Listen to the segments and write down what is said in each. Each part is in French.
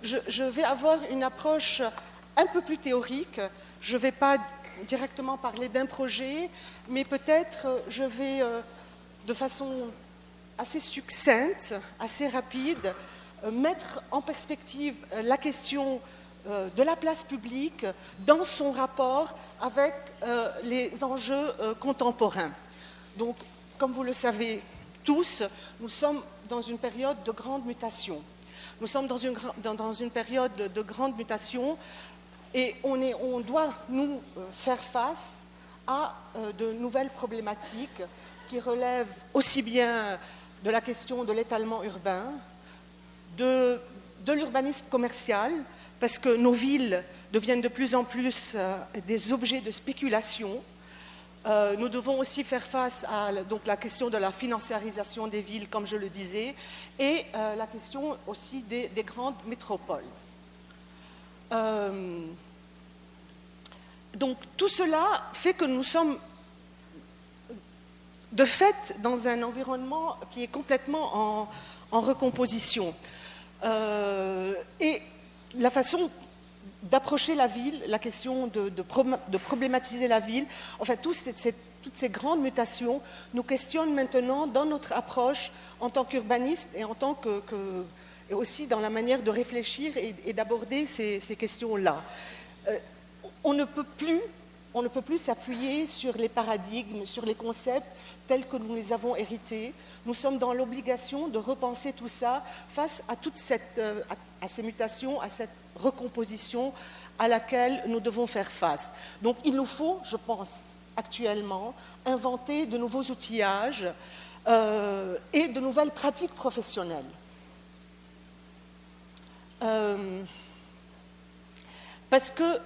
je vais avoir une approche un peu plus théorique. Je ne vais pas directement parler d'un projet, mais peut-être je vais, de façon assez succincte, assez rapide, mettre en perspective la question de la place publique dans son rapport avec les enjeux contemporains. Donc, comme vous le savez tous, nous sommes dans une période de grande mutation. Nous sommes dans une période de grande mutation et on doit nous faire face à de nouvelles problématiques qui relèvent aussi bien de la question de l'étalement urbain, de l'urbanisme commercial, parce que nos villes deviennent de plus en plus des objets de spéculation. Nous devons aussi faire face à donc, la question de la financiarisation des villes, comme je le disais, et la question aussi des grandes métropoles. Donc tout cela fait que nous sommes de fait dans un environnement qui est complètement en recomposition. Et la façon d'approcher la ville, la question de problématiser la ville, enfin toutes ces grandes mutations nous questionnent maintenant dans notre approche en tant qu'urbaniste et en tant et aussi dans la manière de réfléchir et d'aborder ces questions-là. On ne peut plus s'appuyer sur les paradigmes, sur les concepts tels que nous les avons hérités. Nous sommes dans l'obligation de repenser tout ça face à à ces mutations, à cette recomposition à laquelle nous devons faire face. Donc il nous faut, je pense, actuellement, inventer de nouveaux outillages et de nouvelles pratiques professionnelles. Parce que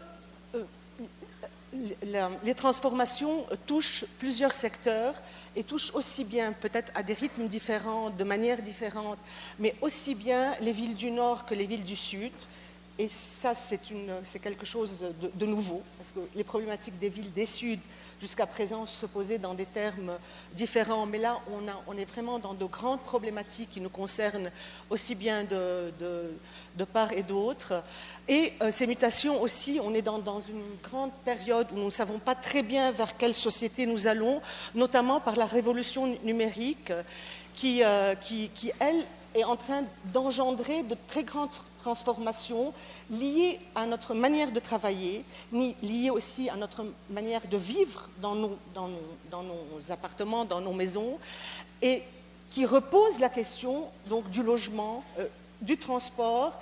les transformations touchent plusieurs secteurs et touchent aussi bien, peut-être à des rythmes différents, de manière différente, mais aussi bien les villes du Nord que les villes du Sud. Et ça, c'est quelque chose de nouveau, parce que les problématiques des villes des Suds, jusqu'à présent, se posaient dans des termes différents. Mais là, on est vraiment dans de grandes problématiques qui nous concernent aussi bien de part et d'autre. Et ces mutations aussi, on est dans une grande période où nous ne savons pas très bien vers quelle société nous allons, notamment par la révolution numérique qui elle, est en train d'engendrer de très grandes transformations liées à notre manière de travailler, liées aussi à notre manière de vivre dans nos appartements, dans nos maisons, et qui reposent la question donc, du logement, du transport,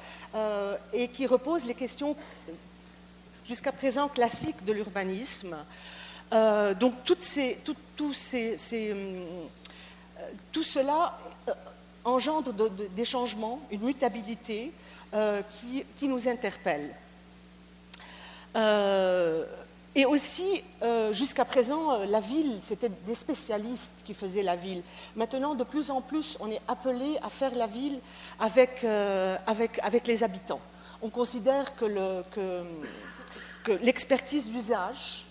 et qui reposent les questions jusqu'à présent classiques de l'urbanisme. Donc tout cela engendre des changements, une mutabilité qui nous interpelle. Et aussi, jusqu'à présent, la ville, c'était des spécialistes qui faisaient la ville. Maintenant, de plus en plus, on est appelé à faire la ville avec les habitants. On considère que l'expertise d'usage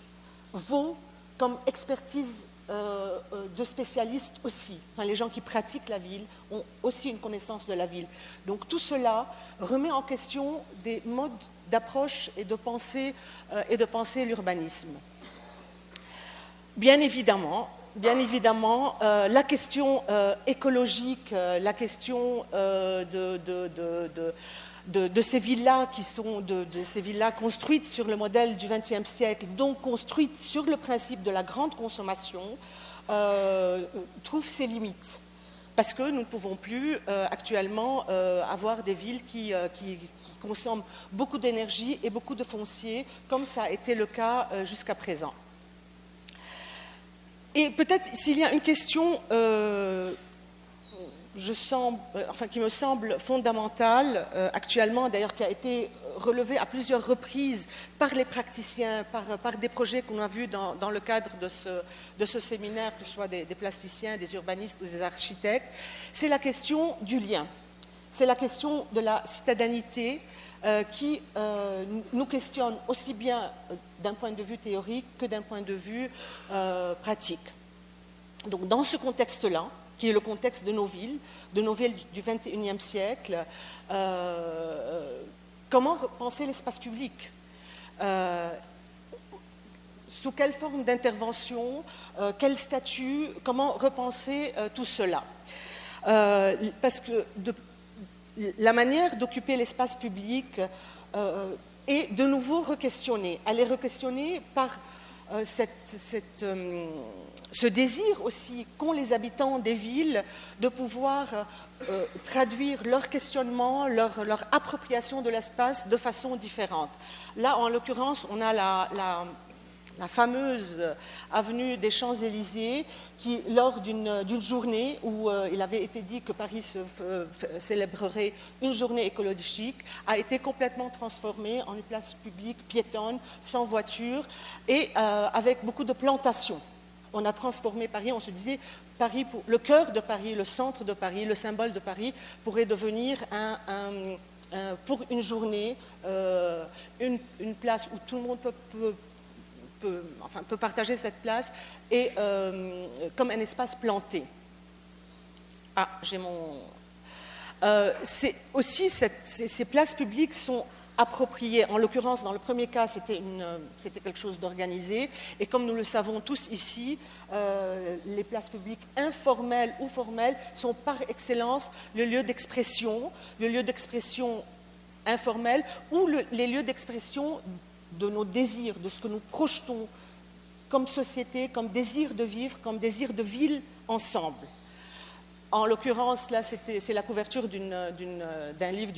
vaut comme expertise de spécialistes aussi. Enfin, les gens qui pratiquent la ville ont aussi une connaissance de la ville. Donc tout cela remet en question des modes d'approche et de penser l'urbanisme. Bien évidemment, la question écologique, la question de ces villas qui sont de ces villas construites sur le modèle du XXe siècle, donc construites sur le principe de la grande consommation, trouve ses limites. Parce que nous ne pouvons plus actuellement avoir des villes qui consomment beaucoup d'énergie et beaucoup de foncier, comme ça a été le cas jusqu'à présent. Et peut-être s'il y a une question qui me semble fondamentale actuellement, d'ailleurs qui a été relevée à plusieurs reprises par les praticiens, par des projets qu'on a vus dans le cadre de ce séminaire, que ce soit des plasticiens, des urbanistes ou des architectes, c'est la question du lien. C'est la question de la citoyenneté qui nous questionne aussi bien d'un point de vue théorique que d'un point de vue pratique. Donc dans ce contexte-là, qui est le contexte de nos villes du XXIe siècle. Comment penser l'espace public? Sous quelle forme d'intervention, quel statut, comment repenser tout cela? Parce que la manière d'occuper l'espace public est de nouveau re-questionnée. Elle est re-questionnée par ce désir aussi qu'ont les habitants des villes de pouvoir traduire leur questionnement, leur appropriation de l'espace de façon différente. Là, en l'occurrence, on a la fameuse avenue des Champs-Élysées qui, lors d'une journée où il avait été dit que Paris célébrerait une journée écologique, a été complètement transformée en une place publique piétonne, sans voiture et avec beaucoup de plantations. On a transformé Paris, on se disait, Paris, le cœur de Paris, le centre de Paris, le symbole de Paris pourrait devenir pour une journée une place où tout le monde peut partager cette place et comme un espace planté. Ah, j'ai mon... c'est aussi ces places publiques sont appropriées. En l'occurrence, dans le premier cas, c'était quelque chose d'organisé. Et comme nous le savons tous ici, les places publiques informelles ou formelles sont par excellence le lieu d'expression informel ou les lieux d'expression de nos désirs, de ce que nous projetons comme société, comme désir de vivre, comme désir de ville ensemble. En l'occurrence, là, c'est la couverture d'un livre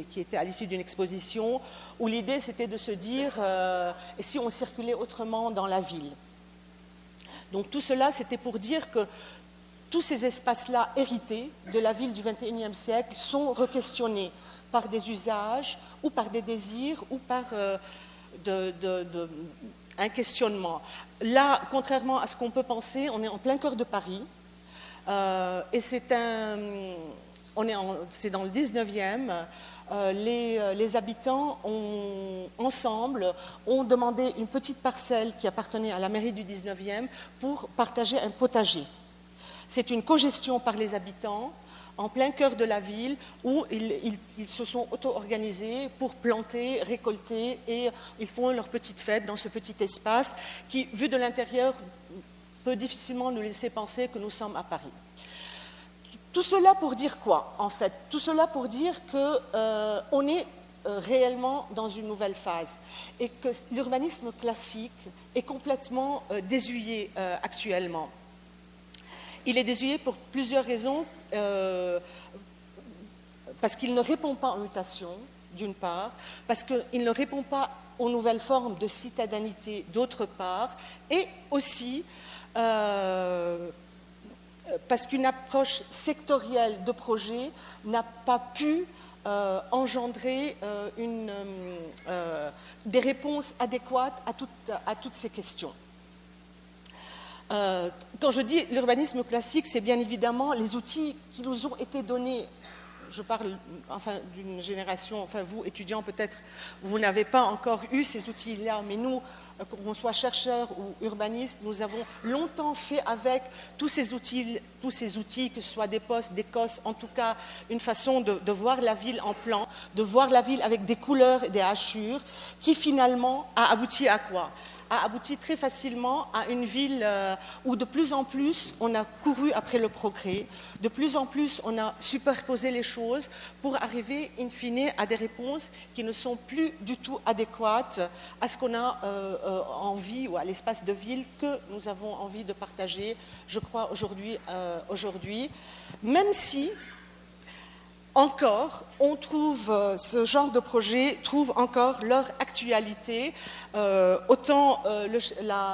qui était à l'issue d'une exposition, où l'idée, c'était de se dire et si on circulait autrement dans la ville. Donc tout cela, c'était pour dire que tous ces espaces-là hérités de la ville du XXIe siècle sont re-questionnés par des usages ou par des désirs ou par un questionnement. Là, contrairement à ce qu'on peut penser, on est en plein cœur de Paris et c'est dans le 19e. Les habitants ensemble ont demandé une petite parcelle qui appartenait à la mairie du 19e pour partager un potager. C'est une cogestion par les habitants en plein cœur de la ville où ils se sont auto-organisés pour planter, récolter et ils font leur petite fête dans ce petit espace qui, vu de l'intérieur, peut difficilement nous laisser penser que nous sommes à Paris. Tout cela pour dire quoi, en fait? Tout cela pour dire qu'on est réellement dans une nouvelle phase et que l'urbanisme classique est complètement désuet actuellement. Il est désuet pour plusieurs raisons, parce qu'il ne répond pas aux mutations, d'une part, parce qu'il ne répond pas aux nouvelles formes de citoyenneté, d'autre part, et aussi parce qu'une approche sectorielle de projet n'a pas pu engendrer des réponses adéquates à toutes ces questions. Quand je dis l'urbanisme classique, c'est bien évidemment les outils qui nous ont été donnés. Je parle d'une génération, vous étudiants peut-être, vous n'avez pas encore eu ces outils-là, mais nous, qu'on soit chercheurs ou urbanistes, nous avons longtemps fait avec tous ces outils, que ce soit des postes, des COS, en tout cas une façon de voir la ville en plan, de voir la ville avec des couleurs et des hachures, qui finalement a abouti à quoi ? A abouti très facilement à une ville où de plus en plus on a couru après le progrès, de plus en plus on a superposé les choses pour arriver in fine à des réponses qui ne sont plus du tout adéquates à ce qu'on a envie ou à l'espace de ville que nous avons envie de partager, je crois, aujourd'hui, même si encore, on trouve, ce genre de projet trouve encore leur actualité. Autant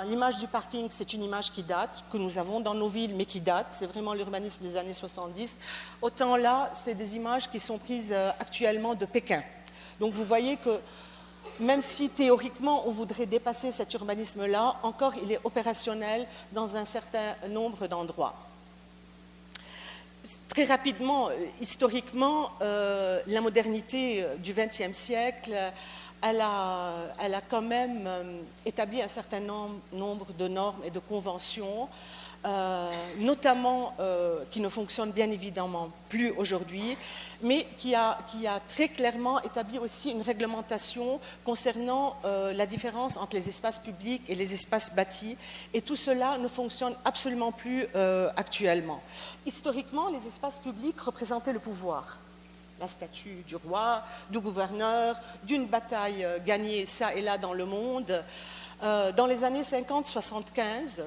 l'image du parking, c'est une image qui date, que nous avons dans nos villes, mais qui date, c'est vraiment l'urbanisme des années 70. Autant là, c'est des images qui sont prises actuellement de Pékin. Donc vous voyez que même si théoriquement on voudrait dépasser cet urbanisme-là, encore il est opérationnel dans un certain nombre d'endroits. Très rapidement, historiquement, la modernité du XXe siècle, elle a quand même établi un certain nombre de normes et de conventions notamment qui ne fonctionne bien évidemment plus aujourd'hui, mais qui a très clairement établi aussi une réglementation concernant la différence entre les espaces publics et les espaces bâtis, et tout cela ne fonctionne absolument plus actuellement. Historiquement, les espaces publics représentaient le pouvoir. La statue du roi, du gouverneur, d'une bataille gagnée ça et là dans le monde. Dans les années 50-75,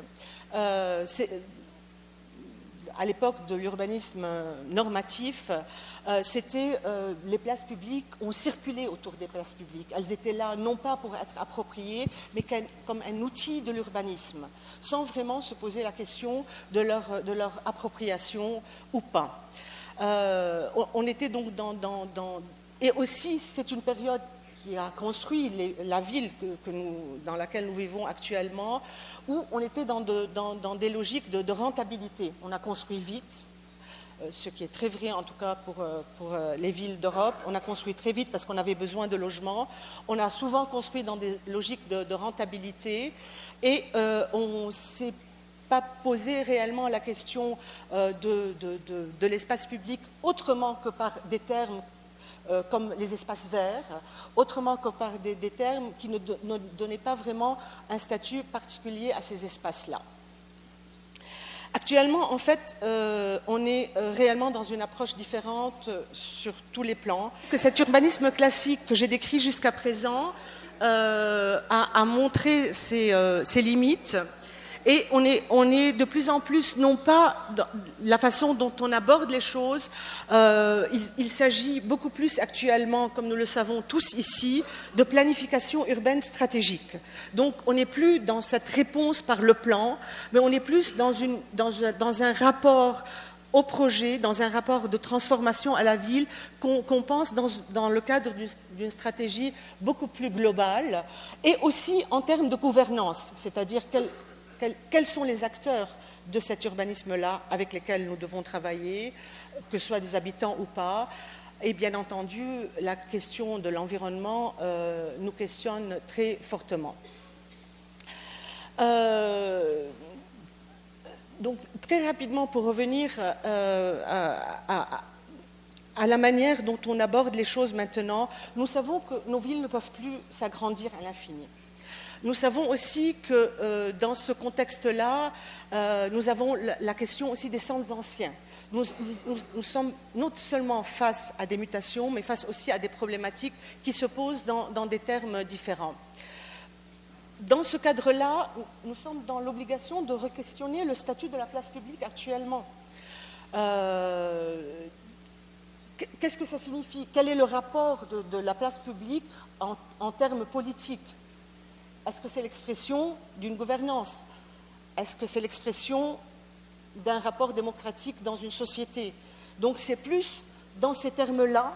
à l'époque de l'urbanisme normatif, les places publiques ont circulé autour des places publiques. Elles étaient là non pas pour être appropriées, mais comme un outil de l'urbanisme, sans vraiment se poser la question de leur appropriation ou pas. On était donc et aussi, c'est une période qui a construit la ville dans laquelle nous vivons actuellement, où on était dans des logiques de rentabilité. On a construit vite, ce qui est très vrai en tout cas pour les villes d'Europe. On a construit très vite parce qu'on avait besoin de logements. On a souvent construit dans des logiques de rentabilité, et on s'est pas poser réellement la question de l'espace public autrement que par des termes comme les espaces verts, autrement que par des termes qui ne donnaient pas vraiment un statut particulier à ces espaces-là. Actuellement, en fait, on est réellement dans une approche différente sur tous les plans. Que cet urbanisme classique que j'ai décrit jusqu'à présent a montré ses limites. Et on est de plus en plus, non pas dans la façon dont on aborde les choses, il s'agit beaucoup plus actuellement, comme nous le savons tous ici, de planification urbaine stratégique. Donc on n'est plus dans cette réponse par le plan, mais on est plus dans un rapport au projet, dans un rapport de transformation à la ville qu'on pense dans le cadre d'une stratégie beaucoup plus globale, et aussi en termes de gouvernance, c'est-à-dire quels sont les acteurs de cet urbanisme-là avec lesquels nous devons travailler, que ce soit des habitants ou pas. Et bien entendu, la question de l'environnement nous questionne très fortement. Donc, très rapidement, pour revenir à la manière dont on aborde les choses maintenant, nous savons que nos villes ne peuvent plus s'agrandir à l'infini. Nous savons aussi que dans ce contexte-là, nous avons la question aussi des centres anciens. Nous sommes non seulement face à des mutations, mais face aussi à des problématiques qui se posent dans des termes différents. Dans ce cadre-là, nous sommes dans l'obligation de re-questionner le statut de la place publique actuellement. Qu'est-ce que ça signifie? Quel est le rapport de la place publique en termes politiques? Est-ce que c'est l'expression d'une gouvernance? Est-ce que c'est l'expression d'un rapport démocratique dans une société? Donc c'est plus dans ces termes-là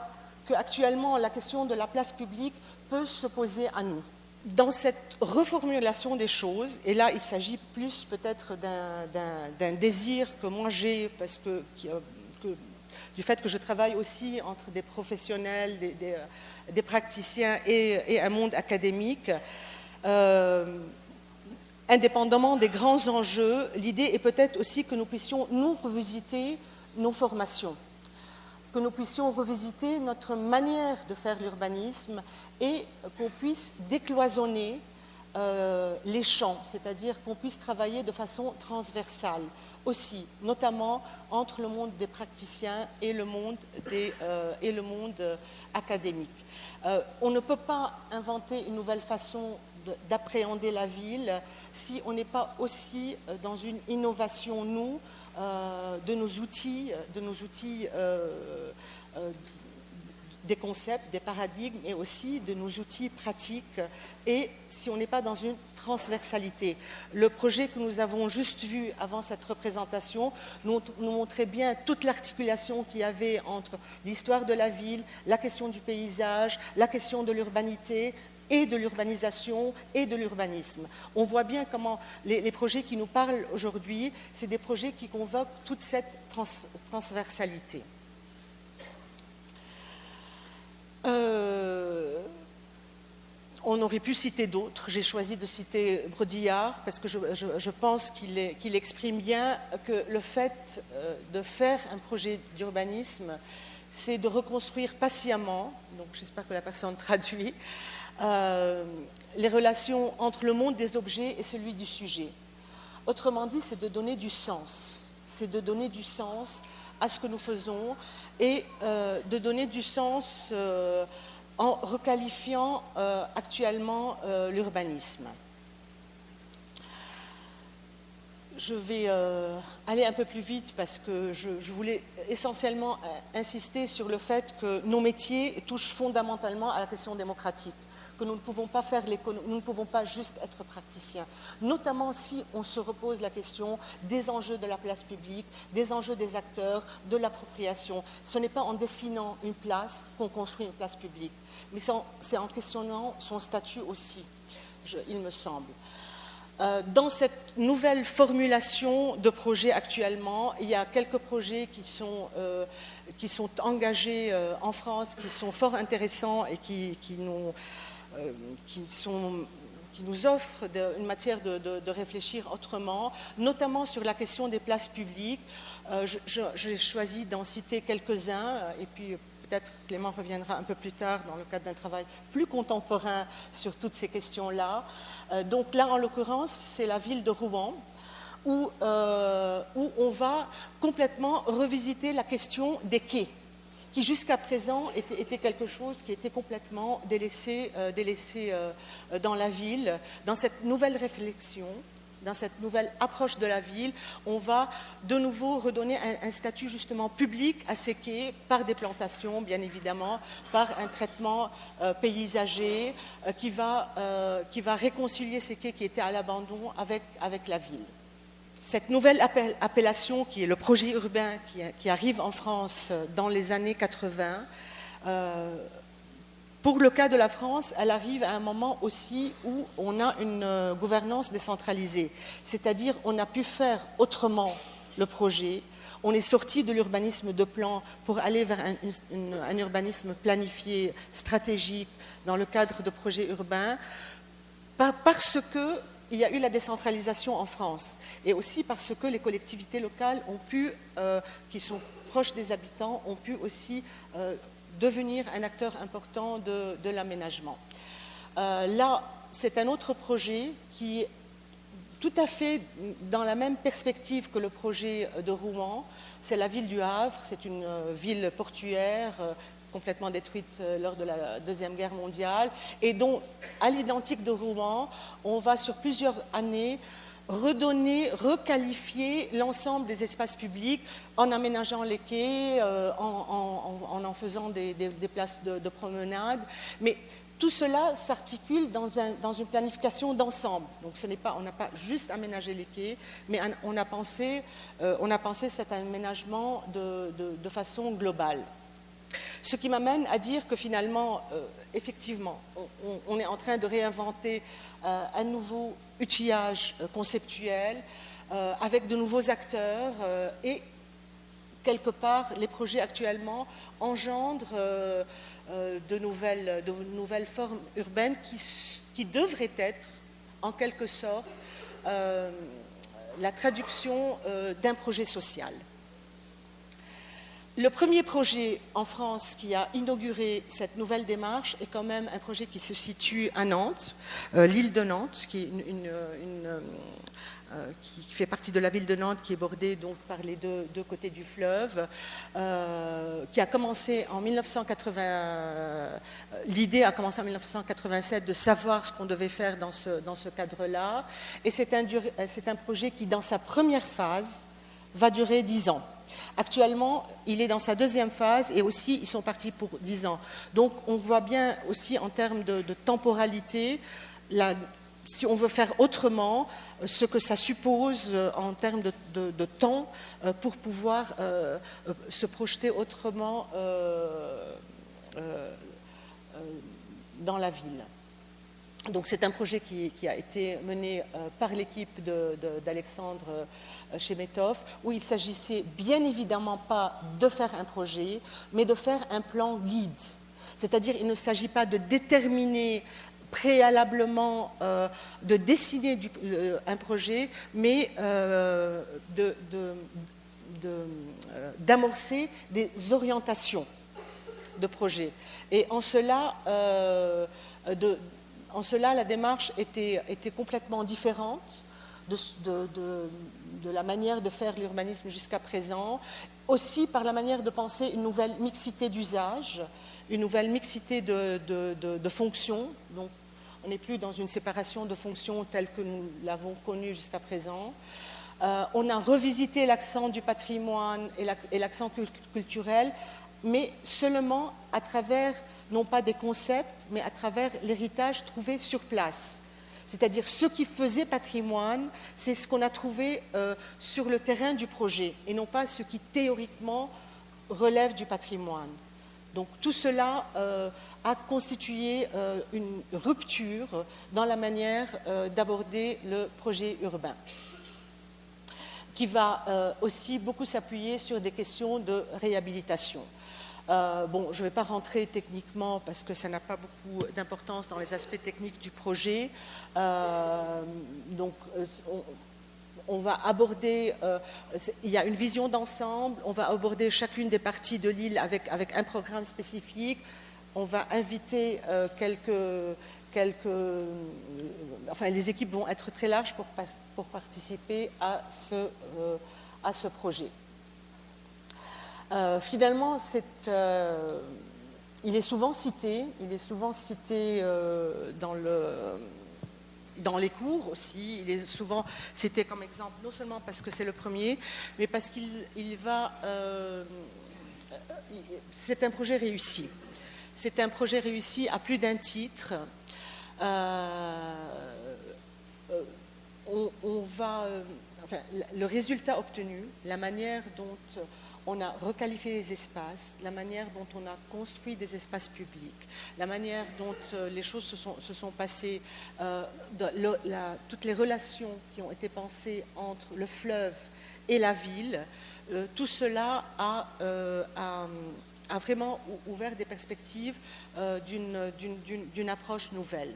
qu'actuellement la question de la place publique peut se poser à nous. Dans cette reformulation des choses, et là il s'agit plus peut-être d'un désir que moi j'ai, parce que du fait que je travaille aussi entre des professionnels, des praticiens et un monde académique, indépendamment des grands enjeux, l'idée est peut-être aussi que nous puissions nous revisiter nos formations, que nous puissions revisiter notre manière de faire l'urbanisme, et qu'on puisse décloisonner les champs, c'est-à-dire qu'on puisse travailler de façon transversale aussi, notamment entre le monde des praticiens et le monde académique. On ne peut pas inventer une nouvelle façon d'appréhender la ville si on n'est pas aussi dans une innovation, nous, de nos outils, des concepts, des paradigmes, et aussi de nos outils pratiques, et si on n'est pas dans une transversalité. Le projet que nous avons juste vu avant cette représentation nous montrait bien toute l'articulation qu'il y avait entre l'histoire de la ville, la question du paysage, la question de l'urbanité, et de l'urbanisation et de l'urbanisme. On voit bien comment les projets qui nous parlent aujourd'hui, c'est des projets qui convoquent toute cette transversalité. On aurait pu citer d'autres. J'ai choisi de citer Brodillard parce que je pense qu'il exprime bien que le fait de faire un projet d'urbanisme, c'est de reconstruire patiemment, donc j'espère que la personne traduit, les relations entre le monde des objets et celui du sujet. Autrement dit, c'est de donner du sens. C'est de donner du sens à ce que nous faisons et de donner du sens en requalifiant actuellement l'urbanisme. Je vais aller un peu plus vite parce que je voulais essentiellement insister sur le fait que nos métiers touchent fondamentalement à la question démocratique, que nous ne pouvons pas faire l'économie, nous ne pouvons pas juste être praticiens, notamment si on se repose la question des enjeux de la place publique, des enjeux des acteurs, de l'appropriation. Ce n'est pas en dessinant une place qu'on construit une place publique, mais c'est en questionnant son statut aussi, il me semble. Dans cette nouvelle formulation de projets actuellement, il y a quelques projets qui sont engagés en France, qui sont fort intéressants et qui nous offrent une matière de réfléchir autrement, notamment sur la question des places publiques. J'ai choisi d'en citer quelques-uns et puis peut-être Clément reviendra un peu plus tard dans le cadre d'un travail plus contemporain sur toutes ces questions-là. Donc là, en l'occurrence, c'est la ville de Rouen, où on va complètement revisiter la question des quais, qui jusqu'à présent était quelque chose qui était complètement délaissé dans la ville. Dans cette nouvelle réflexion, dans cette nouvelle approche de la ville, on va de nouveau redonner un statut justement public à ces quais par des plantations, bien évidemment, par un traitement paysager qui va réconcilier ces quais qui étaient à l'abandon avec la ville. Cette nouvelle appellation qui est le projet urbain qui arrive en France dans les années 80, pour le cas de la France, elle arrive à un moment aussi où on a une gouvernance décentralisée, c'est-à-dire on a pu faire autrement le projet, on est sorti de l'urbanisme de plan pour aller vers un urbanisme planifié, stratégique, dans le cadre de projets urbains, parce qu'il y a eu la décentralisation en France, et aussi parce que les collectivités locales ont pu, qui sont proches des habitants, ont pu aussi devenir un acteur important de l'aménagement. Là, c'est un autre projet qui est tout à fait dans la même perspective que le projet de Rouen. C'est la ville du Havre, c'est une ville portuaire complètement détruite lors de la Deuxième Guerre mondiale et dont, à l'identique de Rouen, on va sur plusieurs années requalifier l'ensemble des espaces publics en aménageant les quais, en faisant des places de promenade. Mais tout cela s'articule dans une planification d'ensemble. Donc on n'a pas juste aménagé les quais, mais on a pensé cet aménagement de façon globale. Ce qui m'amène à dire que finalement, effectivement, on est en train de réinventer un nouveau outillage conceptuel avec de nouveaux acteurs et quelque part, les projets actuellement engendrent de nouvelles formes urbaines qui devraient être, en quelque sorte, la traduction d'un projet social. Le premier projet en France qui a inauguré cette nouvelle démarche est quand même un projet qui se situe à Nantes, l'île de Nantes, qui fait partie de la ville de Nantes, qui est bordée donc par les deux côtés du fleuve, qui a commencé en 1980. L'idée a commencé en 1987 de savoir ce qu'on devait faire dans ce cadre-là, et c'est un projet qui, dans sa première phase, va durer 10 ans. Actuellement, il est dans sa deuxième phase et aussi, ils sont partis pour 10 ans. Donc, on voit bien aussi en termes de temporalité, si on veut faire autrement, ce que ça suppose en termes de temps pour pouvoir se projeter autrement dans la ville. Donc c'est un projet qui a été mené par l'équipe d'Alexandre Chemetov, où il s'agissait bien évidemment pas de faire un projet, mais de faire un plan guide. C'est-à-dire il ne s'agit pas de déterminer préalablement de dessiner un projet, mais d'amorcer des orientations de projet. Et en cela, la démarche était complètement différente de la manière de faire l'urbanisme jusqu'à présent, aussi par la manière de penser une nouvelle mixité d'usage, une nouvelle mixité de fonctions. Donc, on n'est plus dans une séparation de fonctions telle que nous l'avons connue jusqu'à présent. On a revisité l'accent du patrimoine et l'accent culturel, mais seulement à travers, non pas des concepts, mais à travers l'héritage trouvé sur place. C'est-à-dire ce qui faisait patrimoine, c'est ce qu'on a trouvé sur le terrain du projet, et non pas ce qui théoriquement relève du patrimoine. Donc tout cela a constitué une rupture dans la manière d'aborder le projet urbain, qui va aussi beaucoup s'appuyer sur des questions de réhabilitation. Bon, je ne vais pas rentrer techniquement parce que ça n'a pas beaucoup d'importance dans les aspects techniques du projet. Donc, on va aborder, il y a une vision d'ensemble, on va aborder chacune des parties de l'île avec un programme spécifique. On va inviter enfin, les équipes vont être très larges pour participer à ce projet. Finalement, il est souvent cité dans les cours aussi. Il est souvent cité comme exemple, non seulement parce que c'est le premier, mais parce c'est un projet réussi. C'est un projet réussi à plus d'un titre. Le résultat obtenu, la manière dont on a requalifié les espaces, la manière dont on a construit des espaces publics, la manière dont les choses se sont passées, toutes les relations qui ont été pensées entre le fleuve et la ville, tout cela a vraiment ouvert des perspectives d'une approche nouvelle.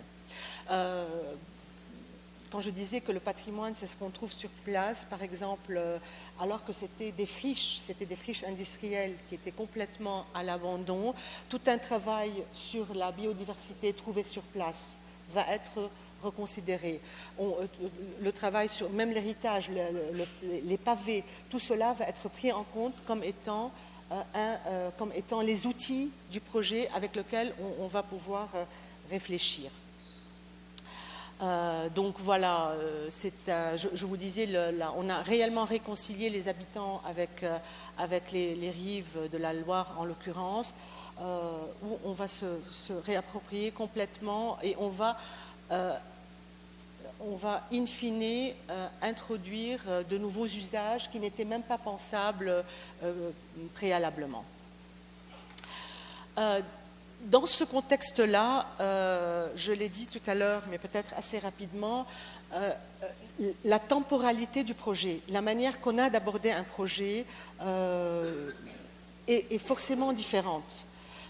Quand je disais que le patrimoine, c'est ce qu'on trouve sur place, par exemple, alors que c'était des friches industrielles qui étaient complètement à l'abandon, tout un travail sur la biodiversité trouvée sur place va être reconsidéré. Le travail sur même l'héritage, les pavés, tout cela va être pris en compte comme étant les outils du projet avec lequel on va pouvoir réfléchir. Donc voilà, je vous disais, on a réellement réconcilié les habitants avec les rives de la Loire en l'occurrence, où on va se réapproprier complètement et on va in fine introduire de nouveaux usages qui n'étaient même pas pensables préalablement. Dans ce contexte-là, je l'ai dit tout à l'heure, mais peut-être assez rapidement, la temporalité du projet, la manière qu'on a d'aborder un projet est forcément différente.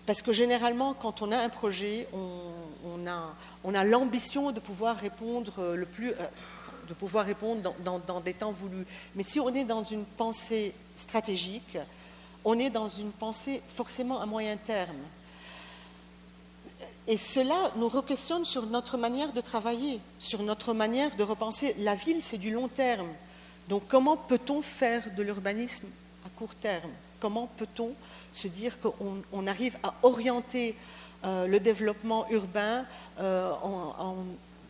Parce que généralement, quand on a un projet, on a l'ambition de pouvoir répondre dans des temps voulus. Mais si on est dans une pensée stratégique, on est dans une pensée forcément à moyen terme. Et cela nous re-questionne sur notre manière de travailler, sur notre manière de repenser. La ville, c'est du long terme. Donc comment peut-on faire de l'urbanisme à court terme? Comment peut-on se dire qu'on arrive à orienter le développement urbain,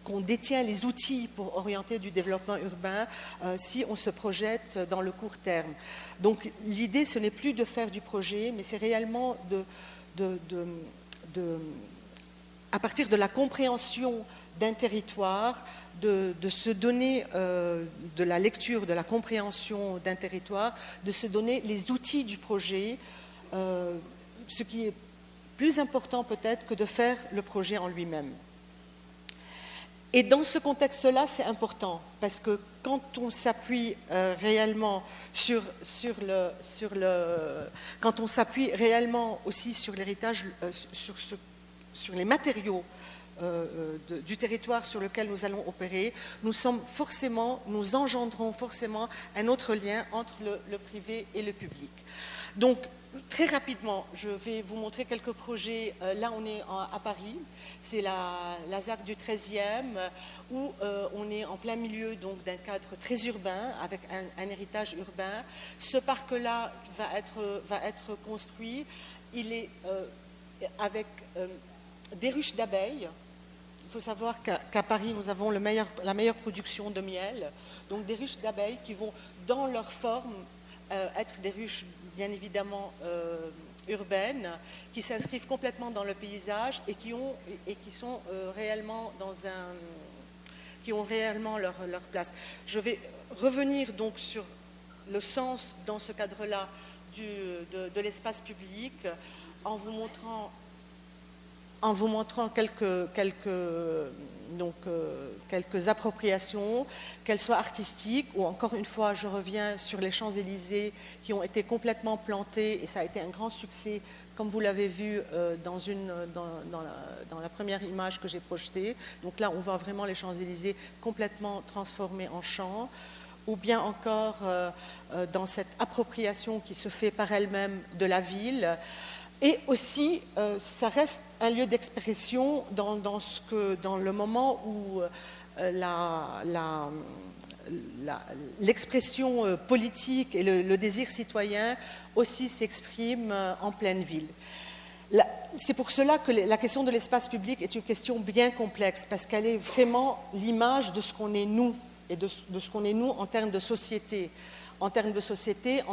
qu'on détient les outils pour orienter du développement urbain si on se projette dans le court terme? Donc l'idée, ce n'est plus de faire du projet, mais c'est réellement à partir de la compréhension d'un territoire, de se donner, de la lecture, de la compréhension d'un territoire, de se donner les outils du projet, ce qui est plus important peut-être que de faire le projet en lui-même. Et dans ce contexte-là, c'est important, parce que quand on s'appuie réellement quand on s'appuie réellement aussi sur l'héritage, sur les matériaux du territoire sur lequel nous allons opérer, nous engendrons forcément un autre lien entre le privé et le public. Donc, très rapidement, je vais vous montrer quelques projets. Là, on est à Paris, c'est la ZAC du 13e, où on est en plein milieu d'un cadre très urbain, avec un héritage urbain. Ce parc-là va être construit. Il est avec des ruches d'abeilles. Il faut savoir qu'à Paris, nous avons la meilleure production de miel. Donc des ruches d'abeilles qui vont, dans leur forme, être des ruches bien évidemment urbaines, qui s'inscrivent complètement dans le paysage et qui sont réellement qui ont réellement leur place. Je vais revenir donc sur le sens dans ce cadre-là de l'espace public en vous montrant quelques appropriations, qu'elles soient artistiques ou, encore une fois, je reviens sur les Champs-Élysées qui ont été complètement plantés et ça a été un grand succès, comme vous l'avez vu dans la première image que j'ai projetée. Donc là, on voit vraiment les Champs-Élysées complètement transformés en champs, ou bien encore dans cette appropriation qui se fait par elle-même de la ville. Et aussi, ça reste un lieu d'expression dans le moment où l'expression politique et le désir citoyen aussi s'expriment en pleine ville. C'est pour cela que la question de l'espace public est une question bien complexe, parce qu'elle est vraiment l'image de ce qu'on est nous, et de ce qu'on est nous en termes de société, en termes de société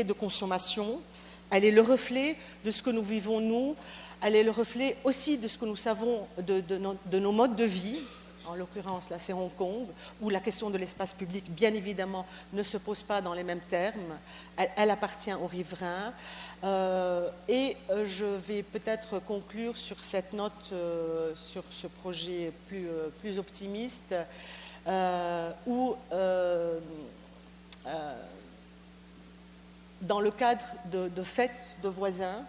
de consommation. Elle est le reflet de ce que nous vivons nous, elle est le reflet aussi de ce que nous savons de nos modes de vie. En l'occurrence, là, c'est Hong Kong, où la question de l'espace public, bien évidemment, ne se pose pas dans les mêmes termes. Elle appartient aux riverains. Et je vais peut-être conclure sur cette note, sur ce projet plus optimiste, où dans le cadre de fêtes de voisins,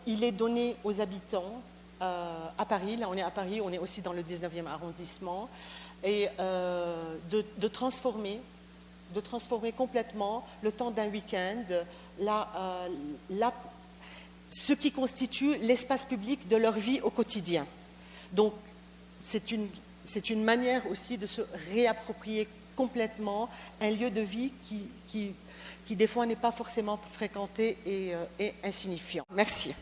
il est donné aux habitants à Paris, là on est à Paris, on est aussi dans le 19e arrondissement, et de transformer complètement, le temps d'un week-end, ce qui constitue l'espace public de leur vie au quotidien. Donc c'est une manière aussi de se réapproprier complètement un lieu de vie qui des fois n'est pas forcément fréquenté et insignifiant. Merci.